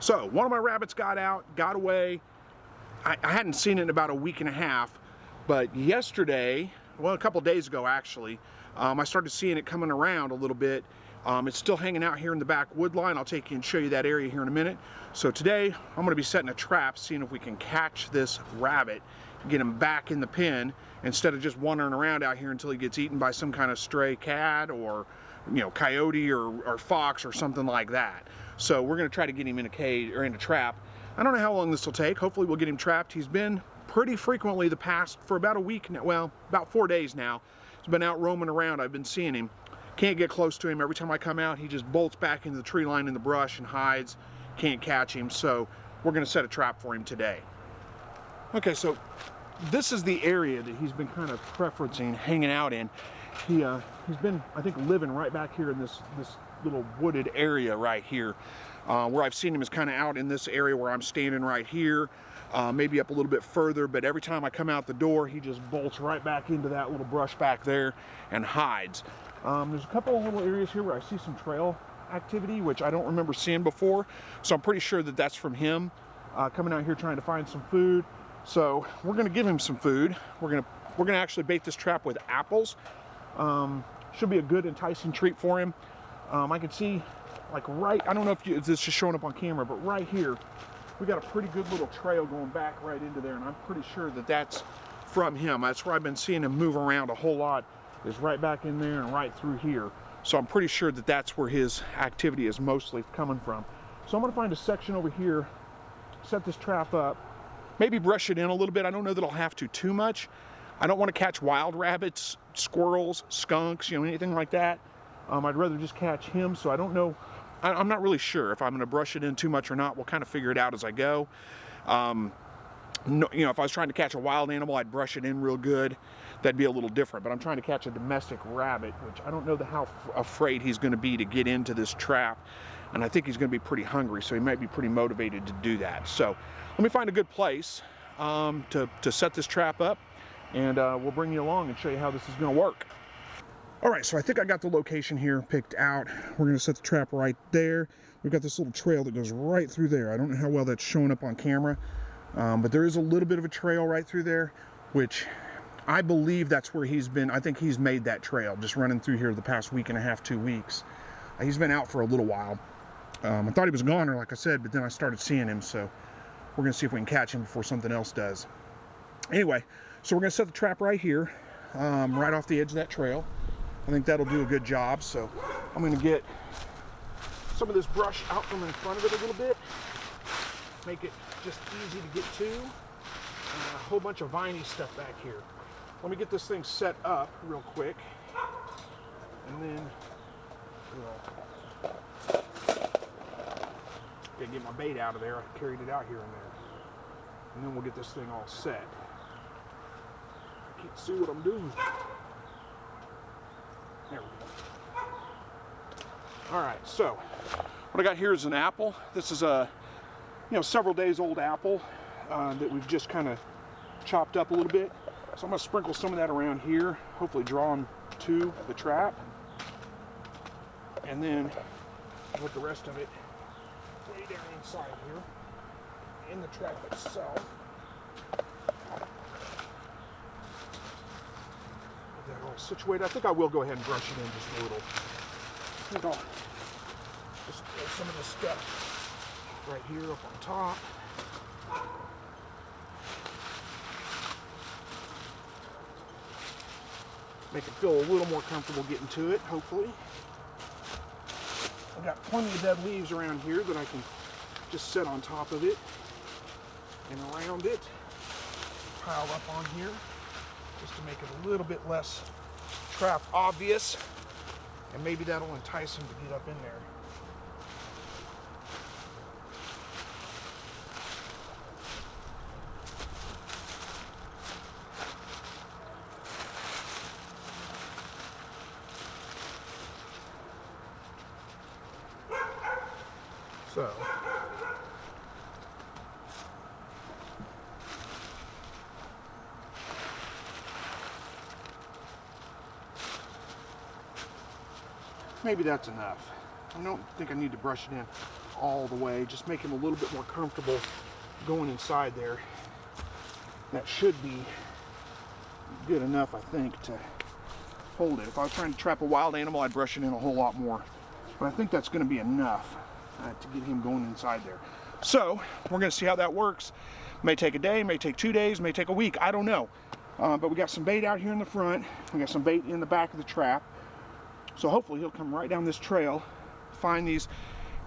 So one of my rabbits got out, got away. I hadn't seen it in about a week and a half, but yesterday, well, a couple days ago actually, I started seeing it coming around a little bit. It's still hanging out here in the back wood line. I'll take you and show you that area here in a minute. So today I'm going to be setting a trap, seeing if we can catch this rabbit, get him back in the pen instead of just wandering around out here until he gets eaten by some kind of stray cat or, you know, coyote or fox or something like that. So we're going to try to get him in a cage or in a trap. I don't know how long this will take. Hopefully we'll get him trapped. He's been pretty frequently for about a week now, well, about 4 days now. He's been out roaming around. I've been seeing him. Can't get close to him. Every time I come out, he just bolts back into the tree line in the brush and hides. Can't catch him. So we're going to set a trap for him today. Okay, so this is the area that he's been kind of preferencing hanging out in. He's been, I think, living right back here in this little wooded area right here. Where I've seen him is kind of out in this area where I'm standing right here, maybe up a little bit further, but every time I come out the door, he just bolts right back into that little brush back there and hides. There's a couple of little areas here where I see some trail activity, which I don't remember seeing before, so I'm pretty sure that that's from him coming out here trying to find some food. So we're going to give him some food. We're gonna actually bait this trap with apples. Should be a good enticing treat for him. I can see, like, right, I don't know if this is showing up on camera, but right here we got a pretty good little trail going back right into there, and I'm pretty sure that that's from him. That's where I've been seeing him move around a whole lot, is right back in there and right through here. So I'm pretty sure that that's where his activity is mostly coming from. So I'm going to find a section over here, set this trap up, maybe brush it in a little bit. I don't know that I'll have to too much. I don't want to catch wild rabbits, squirrels, skunks, you know, anything like that. I'd rather just catch him, so I don't know. I'm not really sure if I'm going to brush it in too much or not. We'll kind of figure it out as I go. No, you know, if I was trying to catch a wild animal, I'd brush it in real good. That'd be a little different. But I'm trying to catch a domestic rabbit, which I don't know how afraid he's going to be to get into this trap. And I think he's going to be pretty hungry, so he might be pretty motivated to do that. So let me find a good place to set this trap up, and we'll bring you along and show you how this is going to work. All right, so I think I got the location here picked out. We're going to set the trap right there. We've got this little trail that goes right through there. I don't know how well that's showing up on camera, but there is a little bit of a trail right through there, which I believe that's where he's been. I think he's made that trail, just running through here the past week and a half, 2 weeks. He's been out for a little while. I thought he was a goner, like I said, but then I started seeing him, so we're going to see if we can catch him before something else does. Anyway, so we're going to set the trap right here, right off the edge of that trail. I think that'll do a good job. So I'm going to get some of this brush out from in front of it a little bit, make it just easy to get to, and a whole bunch of viney stuff back here. Let me get this thing set up real quick, and then gotta get my bait out of there. I carried it out here and there, and then we'll get this thing all set. I can't see what I'm doing. There we go. All right, so what I got here is an apple. This is a, several days old apple that we've just kind of chopped up a little bit. So I'm gonna sprinkle some of that around here, hopefully draw them to the trap, and then let the rest of it lay down inside here in the trap itself. That all situated. I think I will go ahead and brush it in just a little. I think I'll just throw some of this stuff right here up on top. Make it feel a little more comfortable getting to it, hopefully. I've got plenty of dead leaves around here that I can just set on top of it and around it, pile up on here, just to make it a little bit less trap obvious, and maybe that'll entice him to get up in there. So maybe that's enough. I don't think I need to brush it in all the way. Just make him a little bit more comfortable going inside there. That should be good enough, I think, to hold it. If I was trying to trap a wild animal, I'd brush it in a whole lot more. But I think that's going to be enough to get him going inside there. So we're going to see how that works. May take a day, may take 2 days, may take a week. I don't know. But we got some bait out here in the front. We got some bait in the back of the trap. So hopefully he'll come right down this trail, find these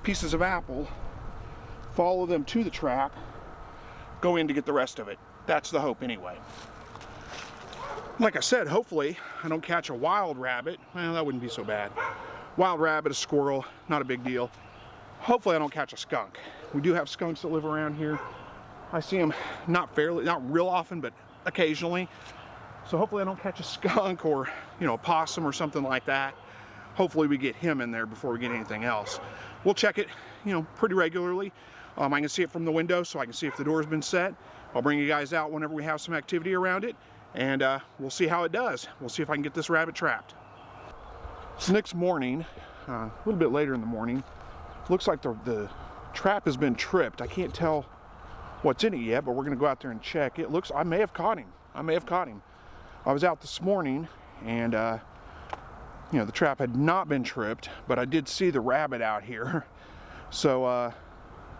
pieces of apple, follow them to the trap, go in to get the rest of it. That's the hope anyway. Like I said, hopefully I don't catch a wild rabbit. Well, that wouldn't be so bad. Wild rabbit, a squirrel, not a big deal. Hopefully I don't catch a skunk. We do have skunks that live around here. I see them not real often, but occasionally. So hopefully I don't catch a skunk or, you know, a possum or something like that. Hopefully we get him in there before we get anything else. We'll check it, you know, pretty regularly. I can see it from the window, so I can see if the door's been set. I'll bring you guys out whenever we have some activity around it, and we'll see how it does. We'll see if I can get this rabbit trapped. So next morning, a little bit later in the morning, looks like the trap has been tripped. I can't tell what's in it yet, but we're gonna go out there and check. It looks, I may have caught him. I was out this morning, and you know, the trap had not been tripped, but I did see the rabbit out here. So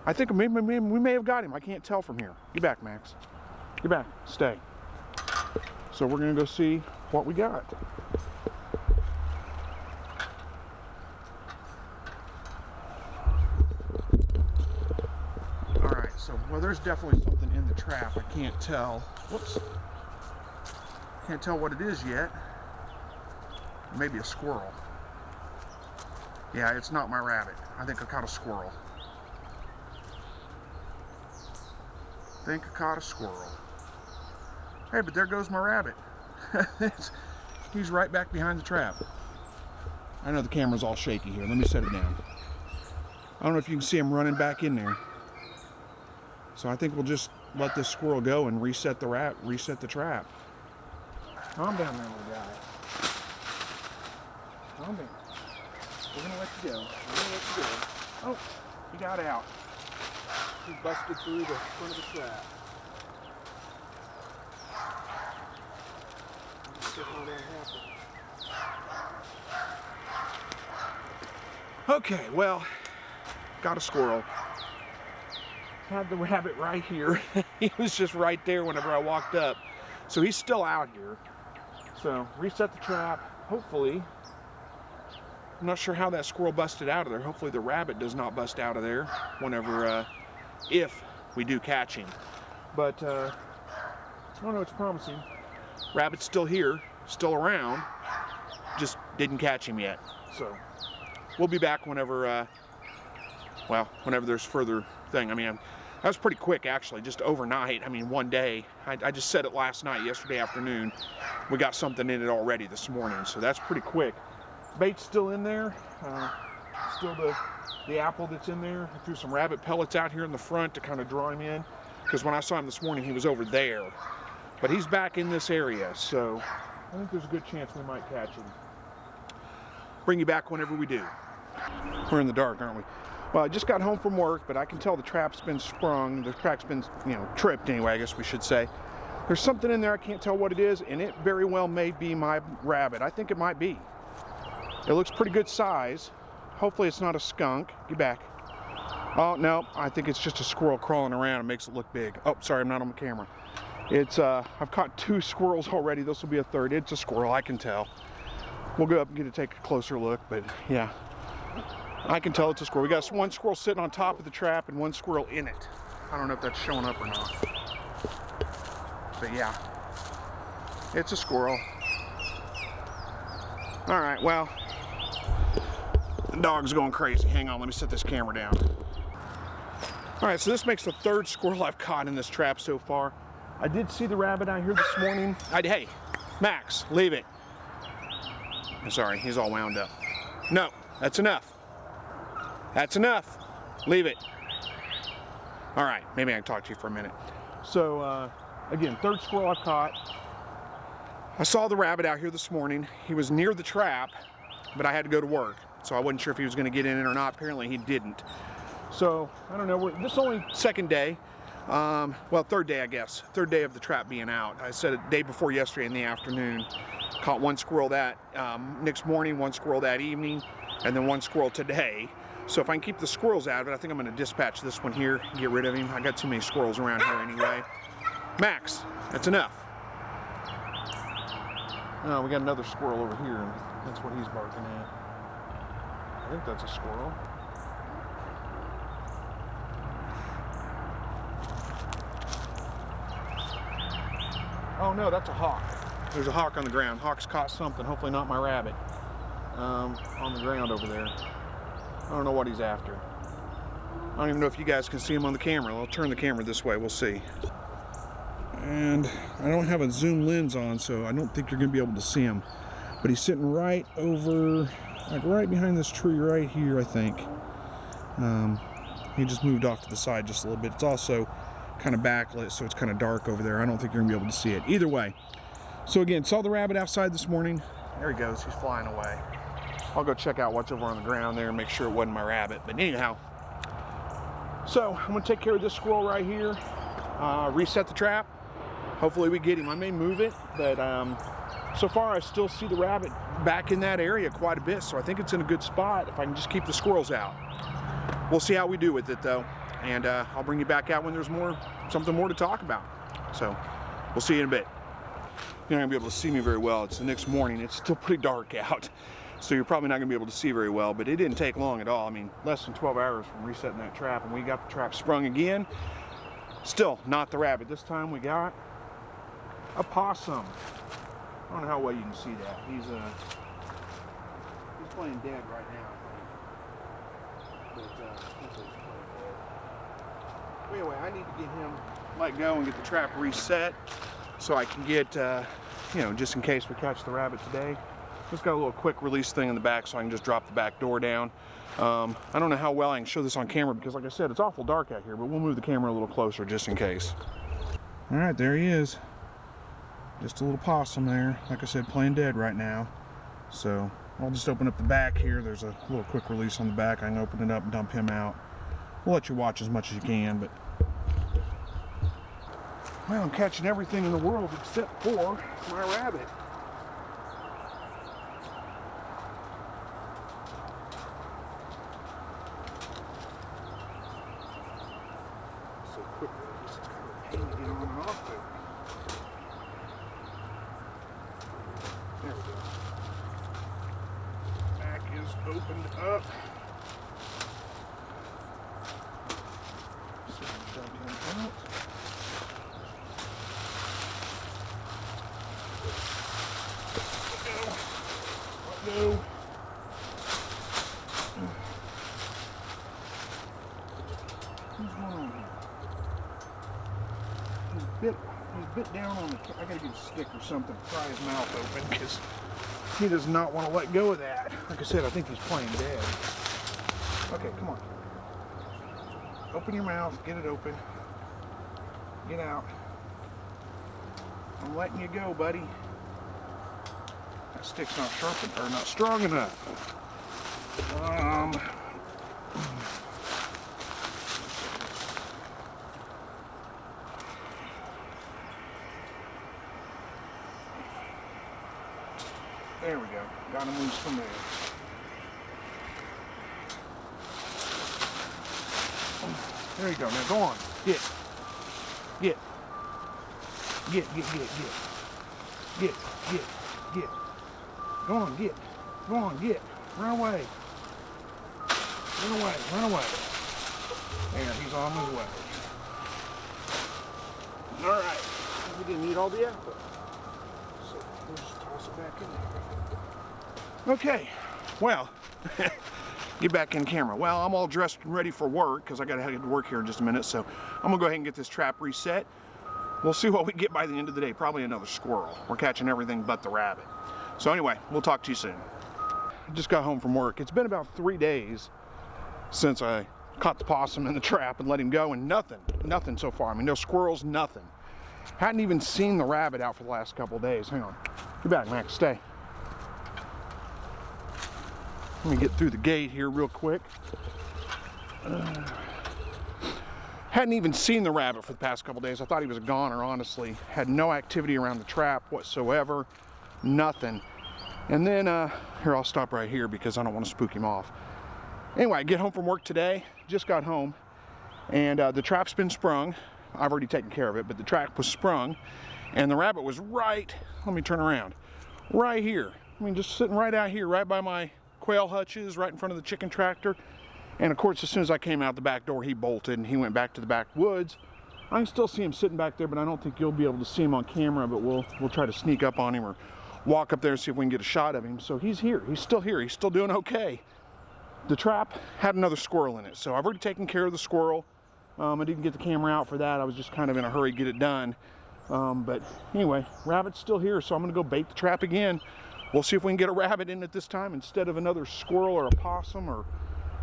I think we may have got him. I can't tell from here. Get back, Max. Get back. Stay. So we're gonna go see what we got. All right. So, well, there's definitely something in the trap. I can't tell. Whoops. Can't tell what it is yet. Maybe a squirrel. Yeah, it's not my rabbit. I think I caught a squirrel. Hey, but there goes my rabbit. He's right back behind the trap. I know the camera's all shaky here. Let me set it down. I don't know if you can see him running back in there. So I think we'll just let this squirrel go and reset the trap. Calm down there, little guy. Calm down. We're gonna let you go. Oh, he got out. He busted through the front of the trap. Okay, well, got a squirrel. Had the rabbit right here. He was just right there whenever I walked up. So he's still out here. So reset the trap, hopefully. I'm not sure how that squirrel busted out of there. Hopefully the rabbit does not bust out of there whenever, if we do catch him. But, I don't know, it's promising. Rabbit's still here, still around, just didn't catch him yet. So, we'll be back whenever, whenever there's further thing. I mean, that was pretty quick, actually, just overnight. I mean, one day. I just said it last night, yesterday afternoon. We got something in it already this morning, so that's pretty quick. Bait's still in there, still the apple that's in there. I threw some rabbit pellets out here in the front to kind of draw him in, because when I saw him this morning, he was over there. But he's back in this area, so I think there's a good chance we might catch him. Bring you back whenever we do. We're in the dark, aren't we? Well, I just got home from work, but I can tell the trap's been sprung. The trap's been, you know, tripped anyway, I guess we should say. There's something in there, I can't tell what it is, and it very well may be my rabbit. I think it might be. It looks pretty good size. Hopefully it's not a skunk. Get back. Oh, no, I think it's just a squirrel crawling around. It makes it look big. Oh, sorry, I'm not on the camera. It's, I've caught 2 squirrels already. This will be a third. It's a squirrel, I can tell. We'll go up and take a closer look, but yeah. I can tell it's a squirrel. We got 1 squirrel sitting on top of the trap and 1 squirrel in it. I don't know if that's showing up or not. But yeah, it's a squirrel. All right, well, the dog's going crazy. Hang on, let me set this camera down. All right, so this makes the 3rd squirrel I've caught in this trap so far. I did see the rabbit out here this morning. Hey, Max, leave it. I'm sorry, he's all wound up. No, that's enough. That's enough. Leave it. All right, maybe I can talk to you for a minute. So, again, 3rd squirrel I've caught. I saw the rabbit out here this morning. He was near the trap, but I had to go to work, so I wasn't sure if he was going to get in it or not. Apparently he didn't. So I don't know, this is only second day. Well, third day, I guess. Third day of the trap being out. I said a day before yesterday in the afternoon. Caught one squirrel that next morning, one squirrel that evening, and then one squirrel today. So if I can keep the squirrels out of it, I think I'm going to dispatch this one here, get rid of him. I got too many squirrels around here anyway. Max, that's enough. Oh, we got another squirrel over here, and that's what he's barking at. I think that's a squirrel. Oh no, that's a hawk. There's a hawk on the ground. Hawk's caught something, hopefully not my rabbit, on the ground over there. I don't know what he's after. I don't even know if you guys can see him on the camera. I'll turn the camera this way, we'll see. And I don't have a zoom lens on, so I don't think you're gonna be able to see him. But he's sitting right over, like right behind this tree right here, I think. He just moved off to the side just a little bit. It's also kind of backlit, so it's kind of dark over there. I don't think you're gonna be able to see it. Either way. So again, saw the rabbit outside this morning. There he goes, he's flying away. I'll go check out what's over on the ground there and make sure it wasn't my rabbit. But anyhow, so I'm gonna take care of this squirrel right here, reset the trap. Hopefully we get him. I may move it, but so far I still see the rabbit back in that area quite a bit, so I think it's in a good spot if I can just keep the squirrels out. We'll see how we do with it though, and I'll bring you back out when there's something more to talk about. So we'll see you in a bit. You're not gonna be able to see me very well. It's the next morning. It's still pretty dark out, so you're probably not gonna be able to see very well, but it didn't take long at all. I mean, less than 12 hours from resetting that trap, and we got the trap sprung again. Still not the rabbit. This time we got a possum. I don't know how well you can see that. He's playing dead right now, I think. But he's playing dead. Anyway, I need to get him let go and get the trap reset so I can get, you know, just in case we catch the rabbit today. Just got a little quick release thing in the back so I can just drop the back door down. I don't know how well I can show this on camera because, like I said, it's awful dark out here, but we'll move the camera a little closer just in case. All right, there he is. Just a little possum there, like I said, playing dead right now. So I'll just open up the back here. There's a little quick release on the back. I can open it up and dump him out. We'll let you watch as much as you can, but well, I'm catching everything in the world except for my rabbit. So quick release, it's kind of a pain to get on and off there. There we go. Back is opened up. So dump him out. Let go. What's going on here? He's bit down on the, I gotta get a stick or something to pry his mouth open because he does not want to let go of that. Like I said, I think he's playing dead. Okay, come on. Open your mouth, get it open. Get out. I'm letting you go, buddy. That stick's not sharp or not strong enough. There we go. Got him loose from there. There you go. Now go on. Get. Go on, get. Go on, get. Run away. Run away. There, he's on his way. Alright. We didn't need all the effort. So we'll just toss it back in there. Okay. Well, get back in camera. Well, I'm all dressed and ready for work because I got to head to work here in just a minute. So I'm going to go ahead and get this trap reset. We'll see what we get by the end of the day. Probably another squirrel. We're catching everything but the rabbit. So anyway, we'll talk to you soon. I just got home from work. It's been about 3 days since I caught the possum in the trap and let him go, and nothing so far. I mean, no squirrels, nothing. Hadn't even seen the rabbit out for the last couple of days. Hang on. Get back, Max. Stay. Let me get through the gate here real quick. Hadn't even seen the rabbit for the past couple days. I thought he was a goner, honestly. Had no activity around the trap whatsoever. Nothing. And then, here, I'll stop right here because I don't want to spook him off. Anyway, I get home from work today. Just got home. And the trap's been sprung. I've already taken care of it, but the trap was sprung. And the rabbit was right, let me turn around, right here. I mean, just sitting right out here, right by my quail hutches, right in front of the chicken tractor. And of course, as soon as I came out the back door, he bolted and he went back to the backwoods. I can still see him sitting back there, but I don't think you'll be able to see him on camera, but we'll try to sneak up on him or walk up there and see if we can get a shot of him. So he's here, he's still here, he's still doing okay. The trap had another squirrel in it, so I've already taken care of the squirrel. I didn't get the camera out for that. I was just kind of in a hurry to get it done. But anyway, rabbit's still here, so I'm gonna go bait the trap again. We'll see if we can get a rabbit in it this time instead of another squirrel or a possum or,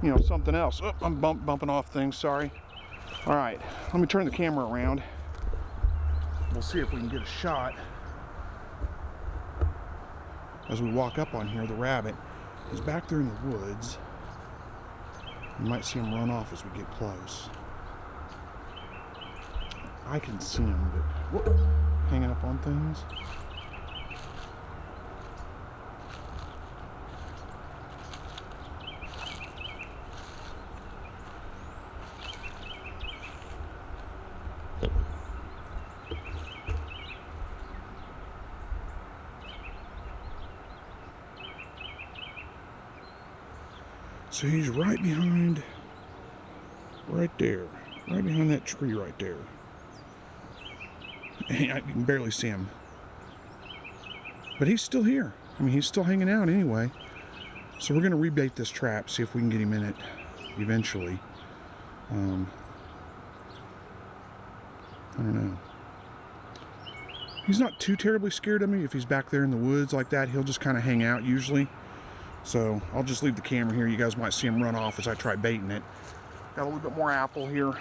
you know, something else. Oh, I'm bumping off things, sorry. All right, let me turn the camera around. We'll see if we can get a shot. As we walk up on here, the rabbit is back there in the woods. You might see him run off as we get close. I can see him, but whoop, hanging up on things. So he's right behind, right there, right behind that tree right there. I can barely see him. But he's still here. I mean, he's still hanging out anyway. So we're going to rebait this trap, see if we can get him in it eventually. I don't know. He's not too terribly scared of me. If he's back there in the woods like that, he'll just kind of hang out usually. So I'll just leave the camera here. You guys might see him run off as I try baiting it. Got a little bit more apple here.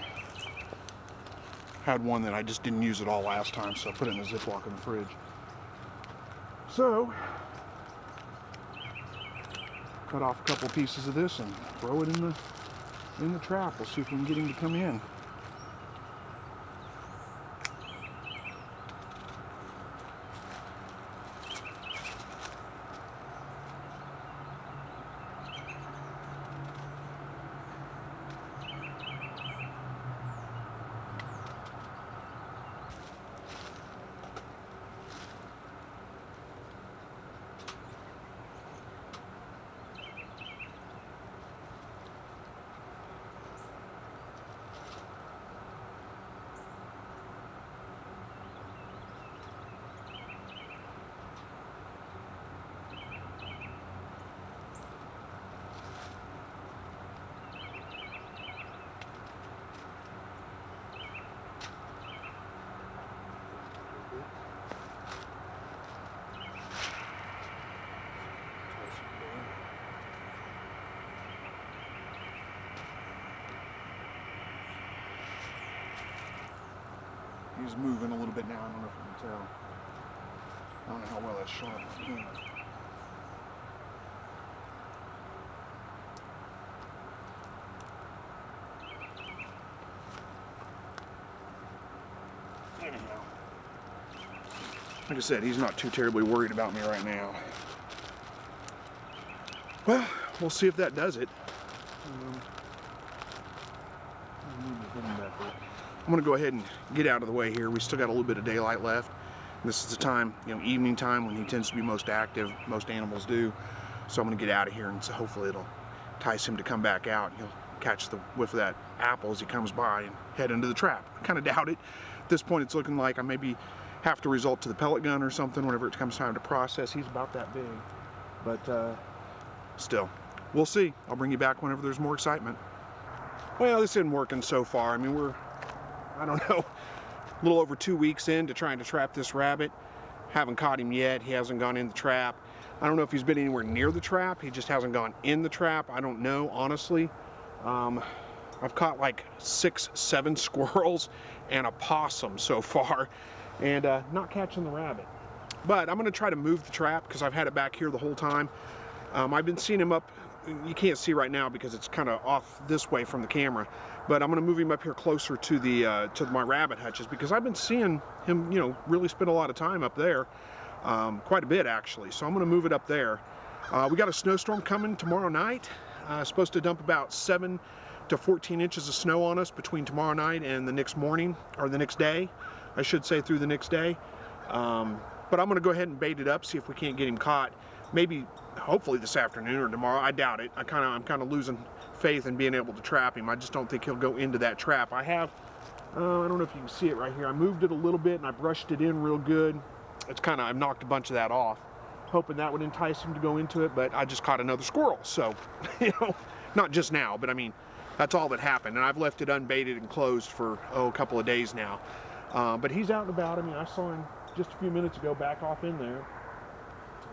Had one that I just didn't use at all last time, so I put it in a Ziploc in the fridge. So, cut off a couple pieces of this and throw it in the trap. We'll see if we can get him to come in. He's moving a little bit now. I don't know if you can tell. I don't know how well that's showing up on camera. Anyhow, like I said, he's not too terribly worried about me right now. Well, we'll see if that does it. I'm gonna go ahead and get out of the way here. We still got a little bit of daylight left. This is the time, you know, evening time when he tends to be most active. Most animals do. So I'm gonna get out of here, and so hopefully it'll entice him to come back out. He'll catch the whiff of that apple as he comes by and head into the trap. I kind of doubt it. At this point, it's looking like I maybe have to resort to the pellet gun or something whenever it comes time to process. He's about that big, but still, we'll see. I'll bring you back whenever there's more excitement. Well, this isn't working so far. I mean, we're, I don't know, a little over 2 weeks into trying to trap this rabbit. Haven't caught him yet. He hasn't gone in the trap. I don't know if he's been anywhere near the trap. He just hasn't gone in the trap. I don't know, honestly. I've caught like 6, 7 squirrels and a possum so far, and not catching the rabbit. But I'm gonna try to move the trap because I've had it back here the whole time. I've been seeing him up you can't see right now because it's kind of off this way from the camera, but I'm going to move him up here closer to the to my rabbit hutches, because I've been seeing him, you know, really spend a lot of time up there, quite a bit actually. So I'm going to move it up there. We got a snowstorm coming tomorrow night. Supposed to dump about 7 to 14 inches of snow on us between tomorrow night and the next morning, or the next day, I should say, through the next day. But I'm going to go ahead and bait it up, see if we can't get him caught. Maybe, hopefully this afternoon or tomorrow. I doubt it. I'm kind of losing faith in being able to trap him. I just don't think he'll go into that trap. I have, I don't know if you can see it right here. I moved it a little bit and I brushed it in real good. It's kind of, I've knocked a bunch of that off, hoping that would entice him to go into it, but I just caught another squirrel. So, you know, not just now, but I mean, that's all that happened. And I've left it unbaited and closed for, a couple of days now. But he's out and about. I mean, I saw him just a few minutes ago back off in there.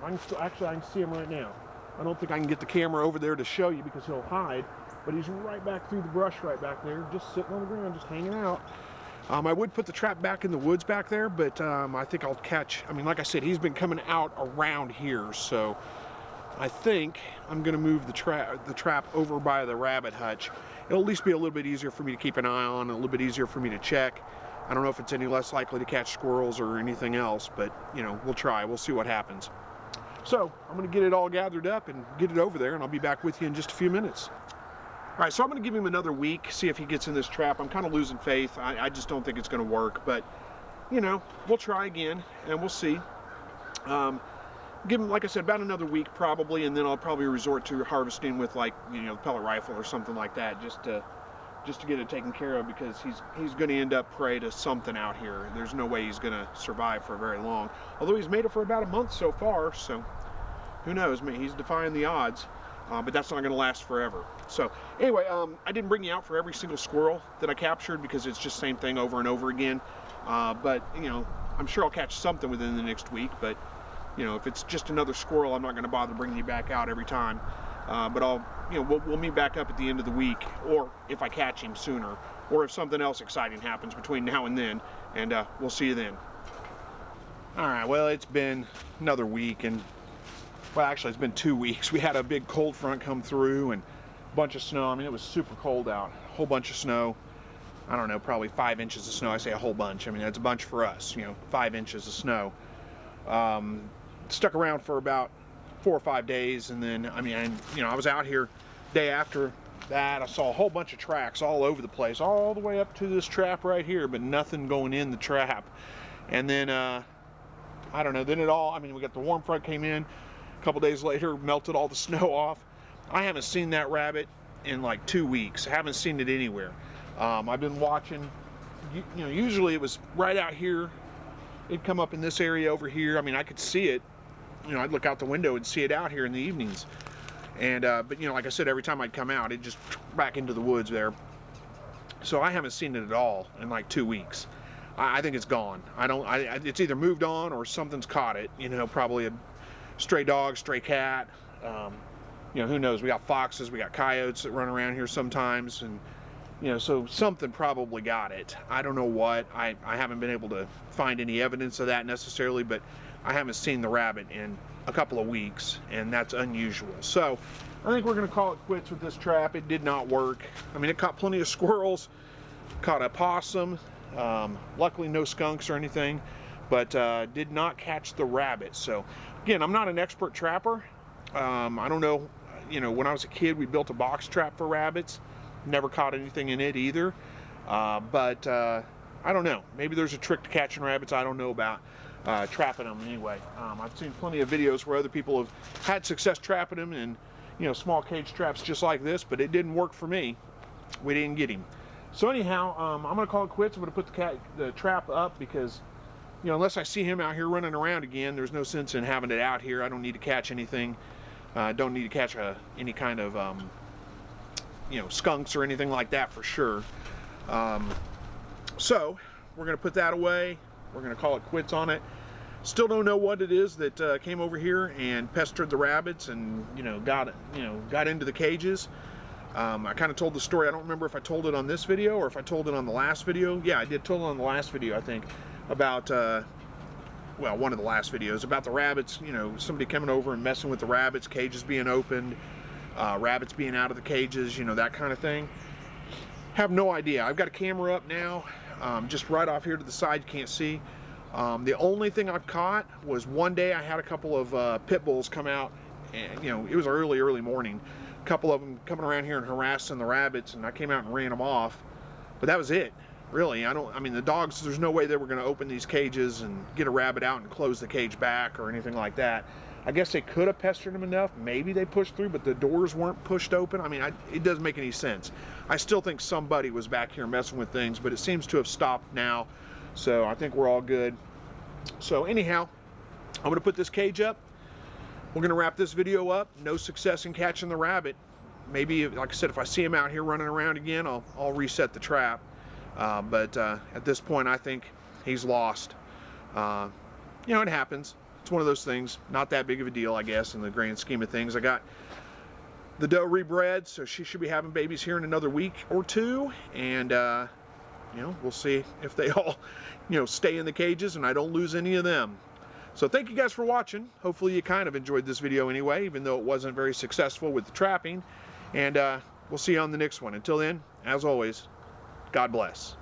I can see him right now. I don't think I can get the camera over there to show you because he'll hide, but he's right back through the brush right back there, just sitting on the ground, just hanging out. I would put the trap back in the woods back there, but I think I'll catch, I mean, like I said, he's been coming out around here, so I think I'm going to move the trap over by the rabbit hutch. It'll at least be a little bit easier for me to keep an eye on, a little bit easier for me to check. I don't know if it's any less likely to catch squirrels or anything else, but, you know, we'll try. We'll see what happens. So I'm going to get it all gathered up and get it over there, and I'll be back with you in just a few minutes. All right, so I'm going to give him another week, see if he gets in this trap. I'm kind of losing faith. I just don't think it's going to work, but, you know, we'll try again, and we'll see. Give him, like I said, about another week probably, and then I'll probably resort to harvesting with, like, you know, the pellet rifle or something like that, just to get it taken care of, because he's going to end up prey to something out here. There's no way he's going to survive for very long. Although he's made it for about a month so far, so who knows? He's defying the odds. But that's not going to last forever. So anyway, I didn't bring you out for every single squirrel that I captured because it's just the same thing over and over again. But, you know, I'm sure I'll catch something within the next week. But, you know, if it's just another squirrel, I'm not going to bother bringing you back out every time. But we'll meet back up at the end of the week, or if I catch him sooner, or if something else exciting happens between now and then, and we'll see you then. All right, well, it's been another week, and well, actually, it's been 2 weeks. We had a big cold front come through and a bunch of snow. I mean, it was super cold out. A whole bunch of snow. I don't know, probably 5 inches of snow. I say a whole bunch. I mean, that's a bunch for us, you know, 5 inches of snow. Stuck around for about 4 or 5 days, and then, I mean, you know, I was out here day after that. I saw a whole bunch of tracks all over the place, all the way up to this trap right here, but nothing going in the trap. And then, I don't know, then it all, I mean, we got the warm front came in. A couple days later, melted all the snow off. I haven't seen that rabbit in like 2 weeks. I haven't seen it anywhere. I've been watching, you know, usually it was right out here. It'd come up in this area over here. I mean, I could see it. You know, I'd look out the window and see it out here in the evenings. And, but, you know, like I said, every time I'd come out, it'd just back into the woods there. So I haven't seen it at all in like 2 weeks. I think it's gone. It's either moved on or something's caught it. You know, probably a stray dog, stray cat, you know, who knows? We got foxes, we got coyotes that run around here sometimes, and, you know, so something probably got it. I don't know what. I haven't been able to find any evidence of that necessarily, but I haven't seen the rabbit in a couple of weeks, and that's unusual. So I think we're going to call it quits with this trap. It did not work. I mean, it caught plenty of squirrels, caught a possum, luckily no skunks or anything, but did not catch the rabbit. So again, I'm not an expert trapper. I don't know, you know, when I was a kid, we built a box trap for rabbits. Never caught anything in it either. But I don't know. Maybe there's a trick to catching rabbits I don't know about. Trapping them anyway. I've seen plenty of videos where other people have had success trapping them in, you know, small cage traps just like this, but it didn't work for me. We didn't get him. So anyhow, I'm going to call it quits. I'm going to put the trap up because, you know, unless I see him out here running around again, there's no sense in having it out here. I don't need to catch anything. Don't need to catch any kind of, you know, skunks or anything like that for sure. So we're going to put that away. We're going to call it quits on it. Still don't know what it is that came over here and pestered the rabbits and, you know, got into the cages. I kind of told the story. I don't remember if I told it on this video or if I told it on the last video. Yeah, I did tell it on the last video, I think, about, well, one of the last videos, about the rabbits, you know, somebody coming over and messing with the rabbits, cages being opened, rabbits being out of the cages, you know, that kind of thing. Have no idea. I've got a camera up now, just right off here to the side, you can't see. The only thing I've caught was one day I had a couple of pit bulls come out, and you know, it was early morning. A couple of them coming around here and harassing the rabbits, and I came out and ran them off. But that was it, really. I mean, the dogs, there's no way they were going to open these cages and get a rabbit out and close the cage back or anything like that. I guess they could have pestered them enough. Maybe they pushed through, but the doors weren't pushed open. I mean, it doesn't make any sense. I still think somebody was back here messing with things, but it seems to have stopped now. So I think we're all good. So anyhow, I'm going to put this cage up. We're going to wrap this video up. No success in catching the rabbit. Maybe, like I said, if I see him out here running around again, I'll reset the trap. But at this point, I think he's lost. You know, it happens. It's one of those things. Not that big of a deal, I guess, in the grand scheme of things. I got the doe rebred, so she should be having babies here in another week or two. And, you know, we'll see if they all, you know, stay in the cages and I don't lose any of them. So thank you guys for watching. Hopefully you kind of enjoyed this video anyway, even though it wasn't very successful with the trapping. And we'll see you on the next one. Until then, as always, God bless.